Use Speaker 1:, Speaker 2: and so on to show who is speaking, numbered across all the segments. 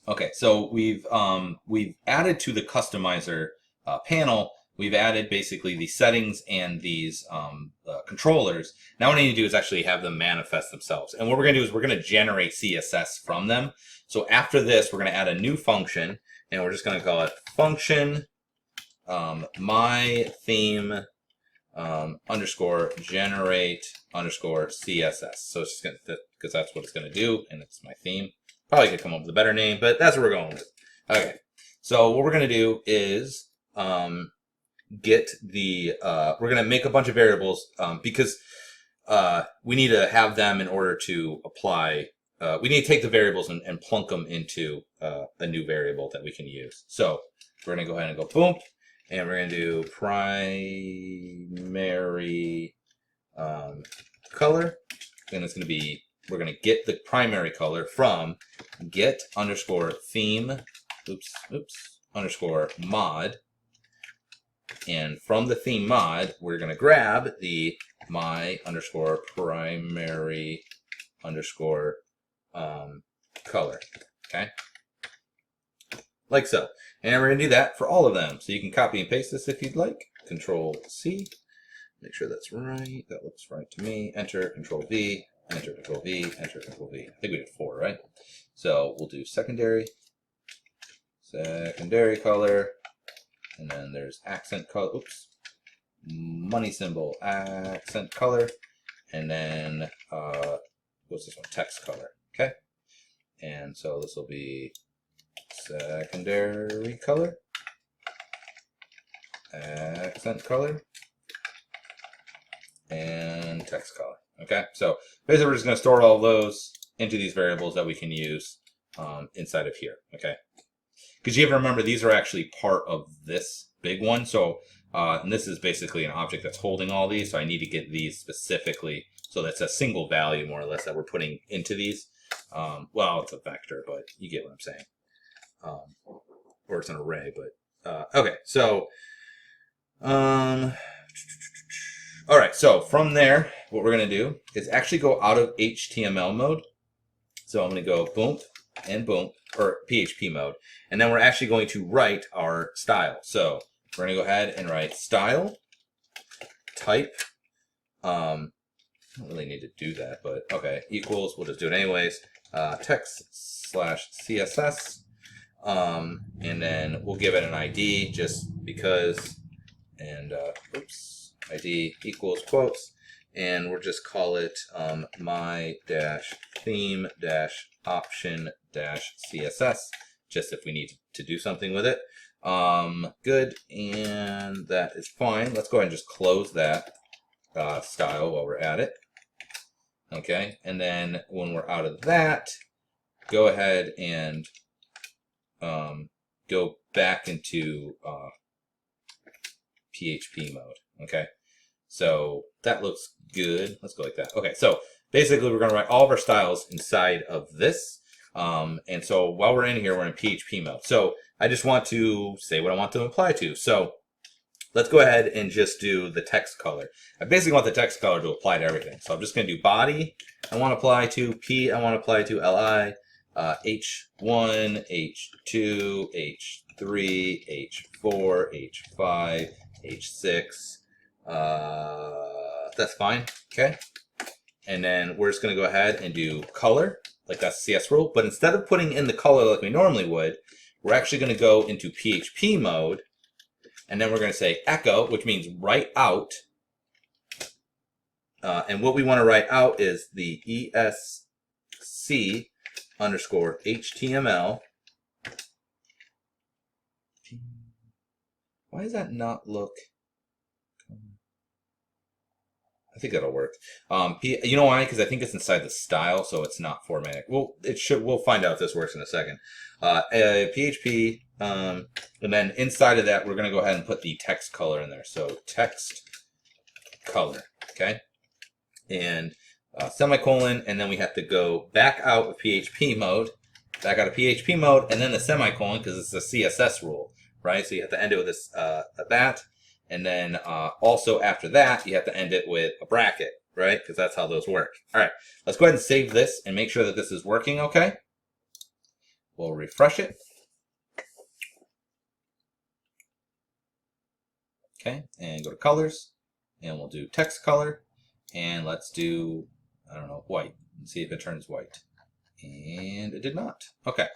Speaker 1: Okay, so we've added to the customizer panel. We've added basically the settings and these controllers. Now what I need to do is actually have them manifest themselves. And what we're going to do is we're going to generate CSS from them. So after this, we're going to add a new function, and we're just going to call it function my theme underscore generate underscore CSS. So it's just going to, because that's what it's going to do, and it's my theme. Probably could come up with a better name, but that's what we're going with. Okay, so what we're going to do is get the, we're going to make a bunch of variables because we need to have them in order to apply, we need to take the variables and plunk them into a new variable that we can use. So we're going to go ahead and go boom, and we're going to do primary color, and it's going to be, we're going to get the primary color from get underscore theme, underscore mod. And from the theme mod, we're going to grab the my underscore primary underscore color. Okay. Like so. And we're going to do that for all of them. So you can copy and paste this if you'd like. Control C. Make sure that's right. That looks right to me. Enter, Control V. Enter, Control V, enter, Control V. I think we did 4, right? So we'll do secondary color, and then there's accent color, money symbol, accent color, and then, what's this one? Text color, okay? And so this will be secondary color, accent color, and text color. Okay, so basically we're just going to store all of those into these variables that we can use inside of here. Okay, because you have to remember these are actually part of this big one. So and this is basically an object that's holding all these. So I need to get these specifically. So that's a single value more or less that we're putting into these. Well, it's a vector, but you get what I'm saying. Or it's an array, but okay. So all right, so from there, what we're going to do is actually go out of HTML mode. So I'm going to go boom and boom, or PHP mode. And then we're actually going to write our style. So we're going to go ahead and write style, type, I don't really need to do that, but okay, equals, we'll just do it anyways, text slash CSS. And then we'll give it an ID just because, and ID equals quotes, and we'll just call it my dash theme dash option dash CSS, just if we need to do something with it. Good, and that is fine. Let's go ahead and just close that style while we're at it. Okay, and then when we're out of that, go ahead and go back into PHP mode. Okay, so that looks good. Let's go like that. Okay, so basically we're going to write all of our styles inside of this. And so while we're in here, we're in PHP mode. So I just want to say what I want to apply to. So let's go ahead and just do the text color. I basically want the text color to apply to everything. So I'm just going to do body. I want to apply to P. I want to apply to LI, H1, H2, H3, H4, H5, H6. That's fine. Okay. And then we're just going to go ahead and do color, like that's the CS rule. But instead of putting in the color like we normally would, we're actually going to go into PHP mode. And then we're going to say echo, which means write out. And what we want to write out is the ESC underscore HTML. Why does that not look? I think that'll work. You know why? Because I think it's inside the style, so it's not formatted. Well, it should. We'll find out if this works in a second. PHP, and then inside of that, we're going to go ahead and put the text color in there. So text color, okay, and semicolon, and then we have to go back out of PHP mode, and then the semicolon because it's a CSS rule, right? So you have to end it with this that. And then also after that, you have to end it with a bracket, right? Because that's how those work. All right, let's go ahead and save this and make sure that this is working okay. we'll refresh it. Okay, and go to colors, and we'll do text color, and let's do, I don't know, white, and see if it turns white. And it did not. Okay,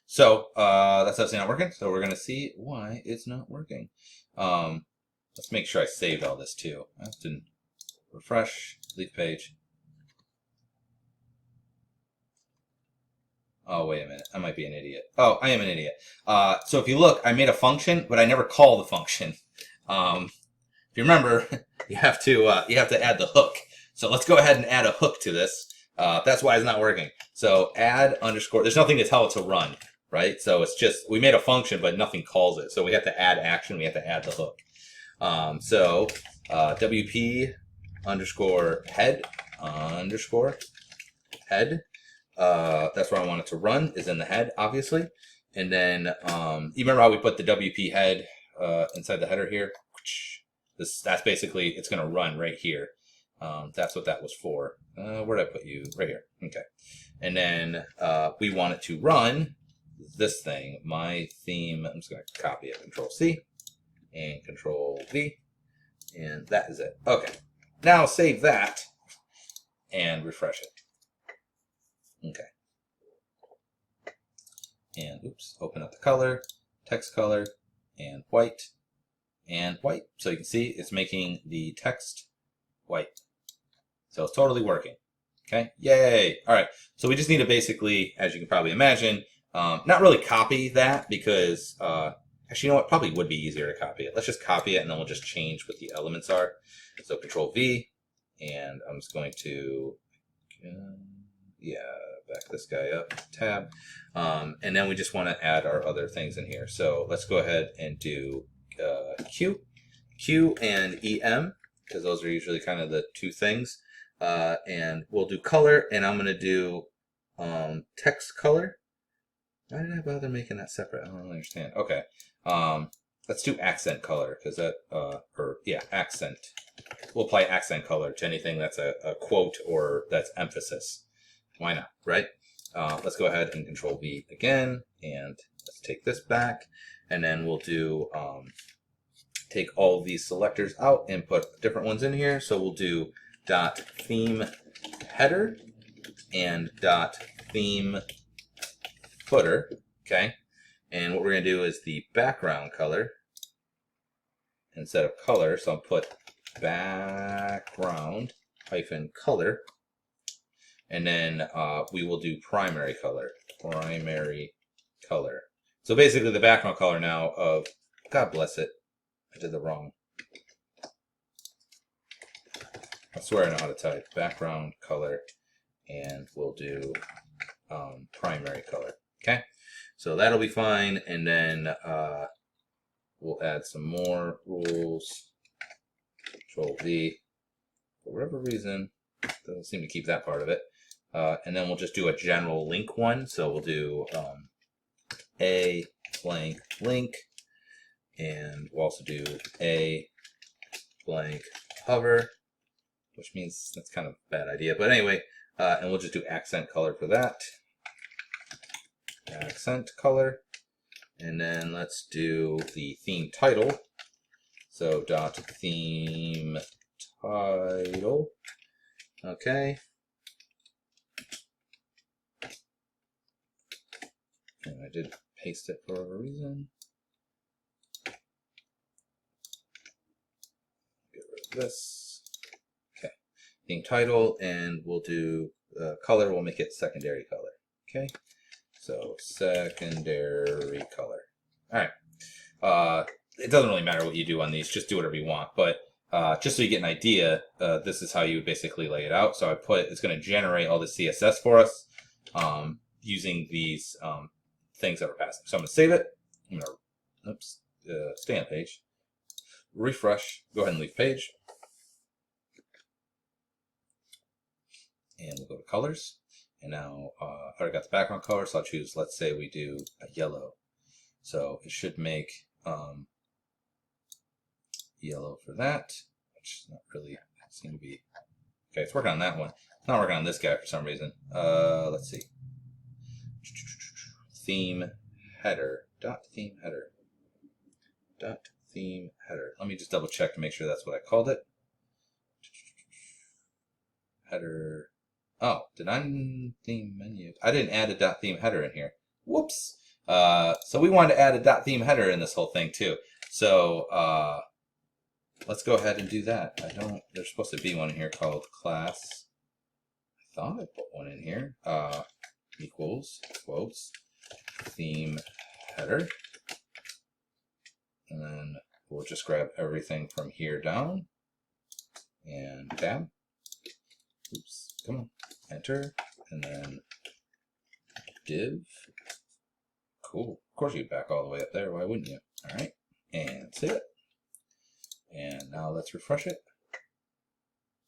Speaker 1: so that's obviously not working, so we're going to see why it's not working. Let's make sure I saved all this too. I have to refresh, leave page. Oh, wait a minute. I might be an idiot. Oh, I am an idiot. So if you look, I made a function, but I never call the function. If you remember, you have to add the hook. So let's go ahead and add a hook to this. That's why it's not working. So add underscore. There's nothing to tell it to run, right? So it's just, we made a function, but nothing calls it. So we have to add action. We have to add the hook. WP underscore head underscore head. That's where I want it to run, is in the head, obviously. And then, you remember how we put the WP head inside the header here? That's basically, it's going to run right here. That's what that was for. Where did I put you? Right here. Okay. And then we want it to run this thing, my theme. I'm just going to copy it, Control C and Control V. And that is it. Okay. Now save that and refresh it. Okay. And oops, open up the color, text color, and white, and white. So you can see it's making the text white. So it's totally working. Okay, yay. All right, so we just need to basically, as you can probably imagine, not really copy that because, actually, you know what, probably would be easier to copy it. Let's just copy it and then we'll just change what the elements are. So Control V, and I'm just going to, back this guy up, tab. And then we just want to add our other things in here. So let's go ahead and do Q and EM, because those are usually kind of the two things. And we'll do color, and I'm going to do text color. Why did I bother making that separate? I don't really understand. Okay. Let's do accent color, because that, accent. We'll apply accent color to anything that's a quote or that's emphasis. Why not, right? Let's go ahead and Control V again, and let's take this back, and then we'll do, take all of these selectors out and put different ones in here. So we'll do dot theme header and dot theme footer, okay? And what we're going to do is the background color instead of color, so I'll put background hyphen color. And then we will do primary color. So basically the background color now of, God bless it, I did the wrong. I swear I know how to type. Background color, and we'll do primary color. Okay, so that'll be fine. And then we'll add some more rules. Control V. For whatever reason, doesn't seem to keep that part of it. And then we'll just do a general link one. So we'll do a blank link, and we'll also do a blank hover, which means that's kind of a bad idea. But anyway, and we'll just do accent color for that. Accent color. And then let's do the theme title. So dot theme title. Okay. And I did paste it for a reason. Get rid of this. Okay. Theme title, and we'll do color, we'll make it secondary color. Okay. So secondary color. All right. It doesn't really matter what you do on these, just do whatever you want. But just so you get an idea, this is how you would basically lay it out. So I put, it's going to generate all the CSS for us using these things that we're passing. So I'm going to save it. I'm going to, stay on page. Refresh. Go ahead and leave page. And we'll go to colors. And now I already got the background color, so I'll choose, let's say we do a yellow. So it should make yellow for that, which is not really seem to be. Okay, it's working on that one. It's not working on this guy for some reason. Let's see. theme header. Dot theme header. Dot theme header. Let me just double check to make sure that's what I called it. Header. Oh, did I theme menu? I didn't add a dot theme header in here. Whoops. So we wanted to add a dot theme header in this whole thing too. So let's go ahead and do that. There's supposed to be one in here called class. I thought I put one in here. Equals quotes theme header. And then we'll just grab everything from here down and tab. Oops, come on, enter, and then div. Cool. Of course you'd back all the way up there. Why wouldn't you? All right, and save it. And now let's refresh it.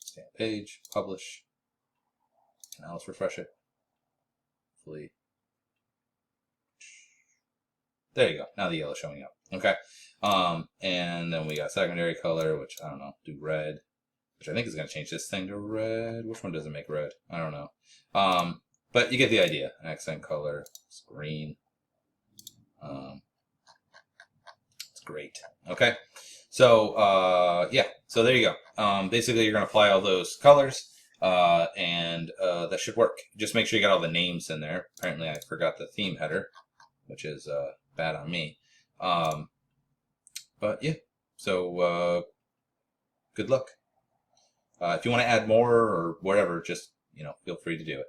Speaker 1: Stamp page, publish. Now let's refresh it. Hopefully. There you go. Now the yellow's showing up. Okay. And then we got secondary color, which I don't know, do red, which I think is going to change this thing to red. Which one does it make red? I don't know. But you get the idea. Accent color, it's green. It's great. Okay. So, yeah. So there you go. Basically, you're going to apply all those colors, and that should work. Just make sure you got all the names in there. Apparently, I forgot the theme header, which is bad on me. But yeah, so good luck. If you want to add more or whatever, just feel free to do it.